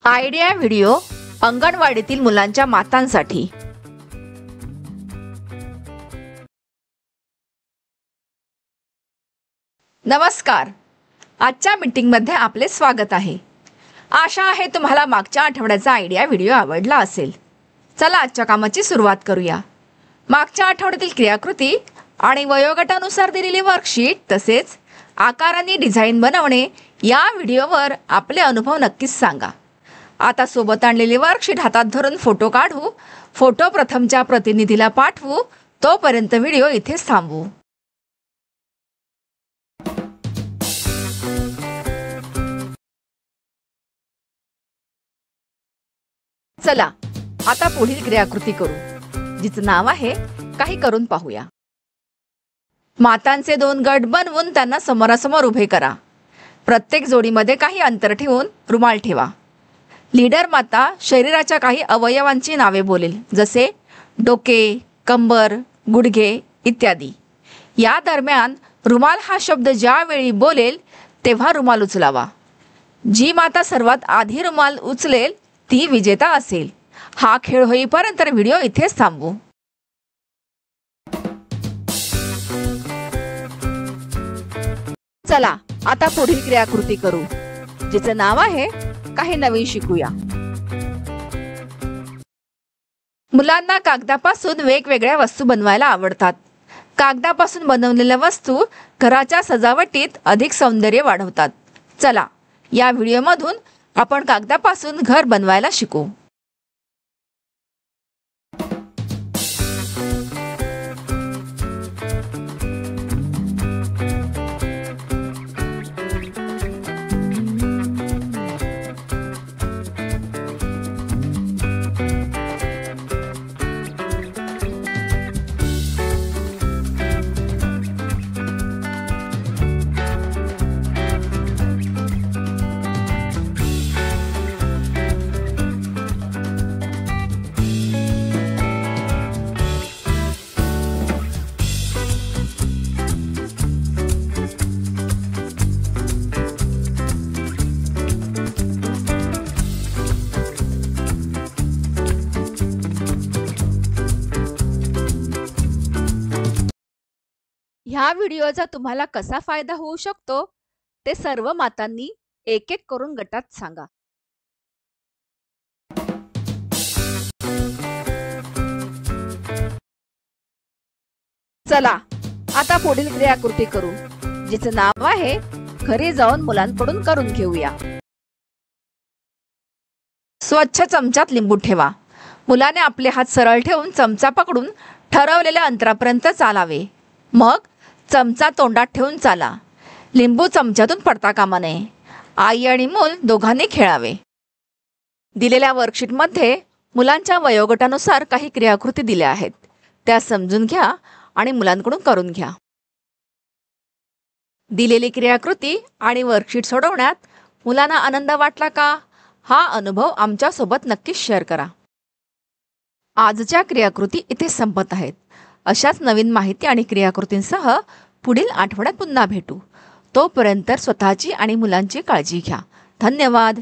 Idea video अंगणवाडीतील मुलांच्या मातांसाठी। नमस्कार, आजच्या मीटिंगमध्ये आपले स्वागत आहे। आशा आहे तुम्हाला मागच्या आठवड्याचा आयडिया व्हिडिओ आवडला असेल। चला आजच्या कामाची सुरुवात करूया। मागच्या आठवड्यातील क्रियाकृती आणि वयोगटानुसार दिलेली वर्कशीट तसेच आकारांनी डिझाइन बनवणे या व्हिडिओवर आपले अनुभव नक्कीच सांगा। आता सोबत आणलेली वर्कशीट हातात धरून फोटो काढू, फोटो प्रथमच्या प्रतिनिधीला पाठवू, तोपर्यंत व्हिडिओ इथेच थांबवू। चला आता पुढील क्रियाकृती करू, जिचं नाव आहे काही करून पाहूया। मातांचे 2 गट बनवून त्यांना समोरासमोर उभे करा। प्रत्येक जोडीमध्ये काही अंतर ठेवून रुमाल ठेवा। लीडर माता शरीराच्या काही अवयवांची नावे बोलेल, जसे डोके, कंबर, गुडघे इत्यादी। या दरम्यान रुमाल हा शब्द ज्यावेळी बोलेल तेव्हा रुमाल उचलावा। जी माता सर्वात आधी रुमाल उचलेल ती विजेता असेल। हा खेळ होईपर्यंत व्हिडिओ इथेच थांबवू। चला आता पुढील क्रियाकृती करू, जिचं नाव आहे काही नवीन शिकूया। मुलांना कागदापासून वेगवेगळ्या वस्तू बनवायला आवडतात। कागदापासून बनवलेल्या वस्तू घराच्या सजावटीत अधिक सौंदर्य वाढवतात। चला या व्हिडिओमधून आपण कागदापासून घर बनवायला शिकू। ह्या व्हिडिओचा तुम्हाला कसा फायदा होऊ शकतो ते सर्व मातांनी एक एक करून गटात सांगा। चला आता पुढील क्रियाकृती करू, जिचं नाव आहे घरी जाऊन मुलांकडून करून घेऊया। स्वच्छ चमच्यात लिंबू ठेवा। मुलाने आपले हात सरळ ठेवून चमचा पकडून ठरवलेल्या अंतरापर्यंत चालावे। मग चमचा तोंडात ठेवून चाला। लिंबू चमच्यातून पडता कामा नये। आई आणि मूल दोघांनी खेळावे। दिलेल्या वर्कशीटमध्ये मुलांच्या वयोगटानुसार काही क्रियाकृती दिल्या आहेत, त्या समजून घ्या आणि मुलांकडून करून घ्या। दिलेली क्रियाकृती आणि वर्कशीट सोडवण्यात मुलांना आनंद वाटला का? हा अनुभव आमच्या सोबत नक्कीच शेअर करा। आजच्या क्रियाकृती इथे संपत आहेत। अशाच नवीन माहिती आणि क्रियाकृतींसह पुढील आठवड्यात पुन्हा भेटू। तोपर्यंत स्वतःची आणि मुलांची काळजी घ्या। धन्यवाद।